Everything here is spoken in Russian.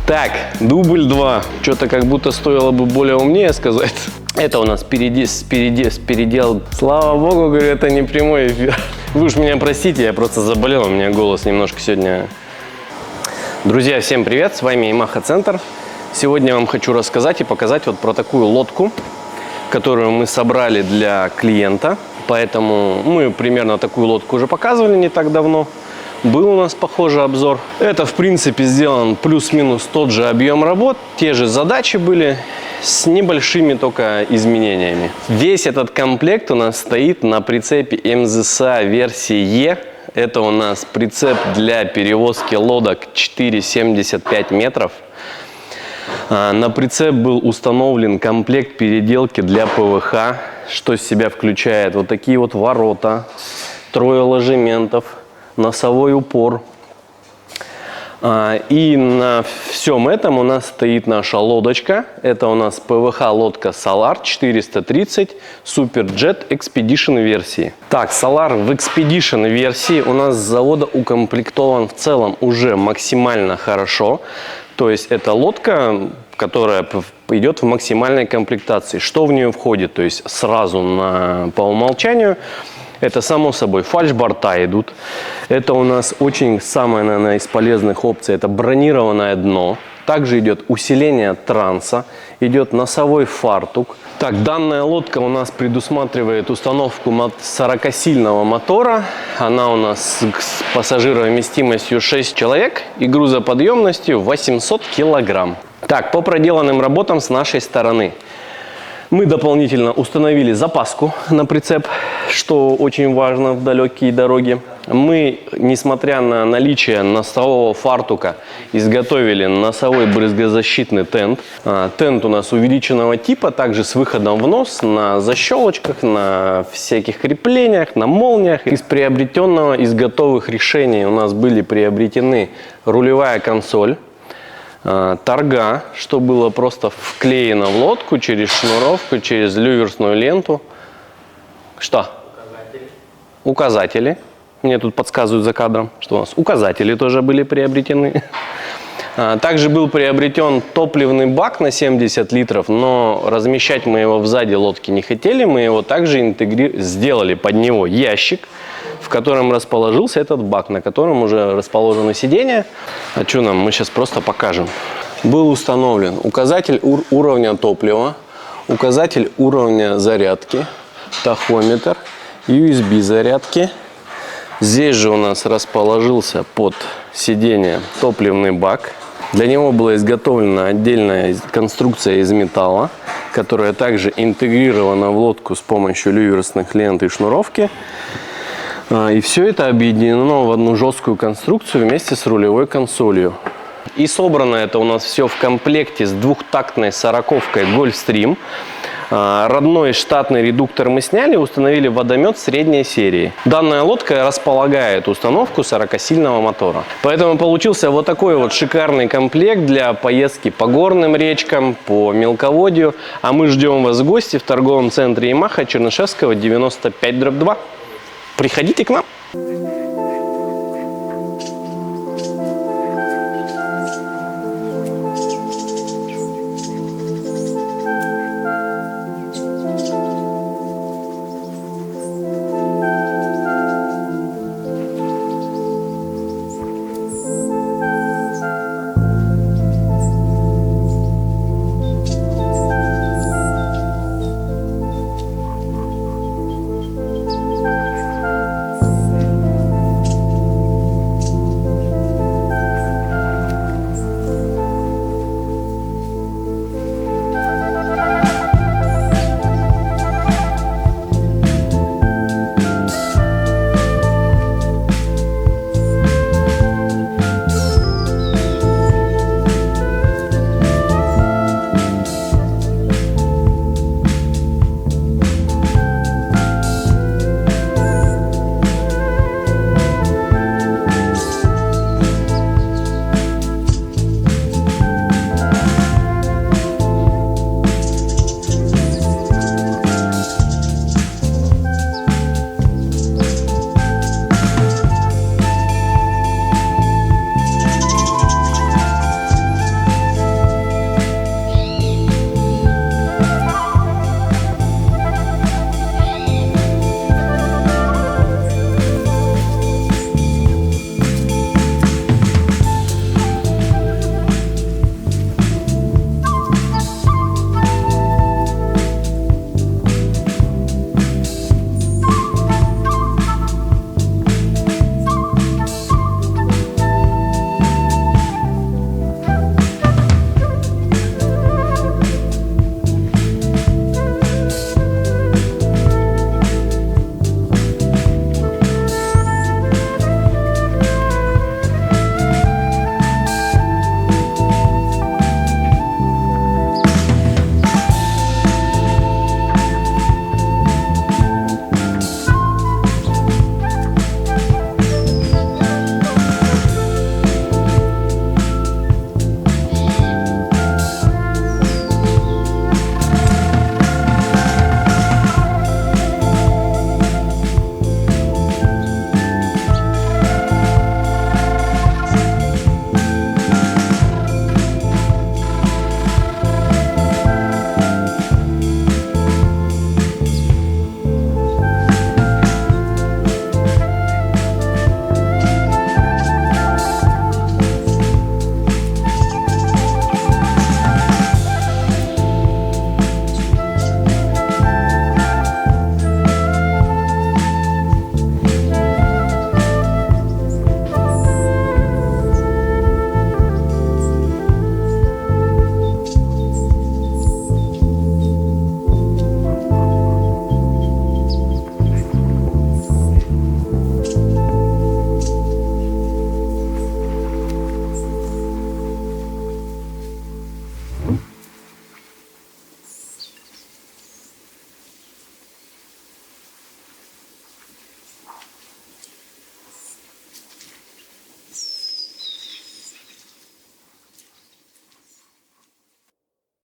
Так, дубль 2. Что-то как будто стоило бы более умнее сказать. Это у нас передел. Слава богу, говорю, это не прямой эфир. Вы уж меня простите, я просто заболел, у меня голос немножко сегодня. Друзья, всем привет, с вами Yamaha Центр. Сегодня я вам хочу рассказать и показать вот про такую лодку, которую мы собрали для клиента. Поэтому мы примерно такую лодку уже показывали не так давно. Был у нас похожий обзор. Это, в принципе, сделан плюс-минус тот же объем работ. Те же задачи были с небольшими только изменениями. Весь этот комплект у нас стоит на прицепе МЗСА версии Е. Это у нас прицеп для перевозки лодок 4,75 метров. На прицеп был установлен комплект переделки для ПВХ, что из себя включает вот такие вот ворота, трое ложементов, носовой упор. И на всем этом у нас стоит наша лодочка. Это у нас ПВХ лодка Solar 430 Superjet Expedition версии. Так, Solar в Expedition версии у нас с завода укомплектован в целом уже максимально хорошо. То есть это лодка, которая идет в максимальной комплектации. Что в нее входит? То есть сразу по умолчанию. Это, само собой, фальшборта идут. Это у нас очень самая, наверное, из полезных опций. Это бронированное дно. Также идет усиление транса. Идет носовой фартук. Так, данная лодка у нас предусматривает установку 40-сильного мотора. Она у нас с пассажировместимостью 6 человек и грузоподъемностью 800 килограмм. Так, по проделанным работам с нашей стороны. Мы дополнительно установили запаску на прицеп, что очень важно в далекие дороги. Мы, несмотря на наличие носового фартука, изготовили носовой брызгозащитный тент. Тент у нас увеличенного типа, также с выходом в нос, на защелочках, на всяких креплениях, на молниях. Из приобретенного, из готовых решений у нас были приобретены рулевая консоль, торга, что было просто вклеено в лодку через шнуровку, через люверсную ленту. Что? Указатели. Мне тут подсказывают за кадром, что у нас указатели тоже были приобретены. Также был приобретен топливный бак на 70 литров, но размещать мы его сзади лодки не хотели. Мы его также сделали под него ящик, в котором расположился этот бак, на котором уже расположено сиденье. А что нам? Мы сейчас просто покажем. Был установлен указатель уровня топлива, указатель уровня зарядки, тахометр, USB зарядки. Здесь же у нас расположился под сиденье топливный бак. Для него была изготовлена отдельная конструкция из металла, которая также интегрирована в лодку с помощью люверсных лент и шнуровки. И все это объединено в одну жесткую конструкцию вместе с рулевой консолью. И собрано это у нас все в комплекте с двухтактной 40-кой GOLFSTREAM. Родной штатный редуктор мы сняли, установили водомет средней серии. Данная лодка располагает установку 40-сильного мотора. Поэтому получился вот такой вот шикарный комплект для поездки по горным речкам, по мелководью. А мы ждем вас в гости в торговом центре Yamaha Чернышевского 95/2. Приходите к нам.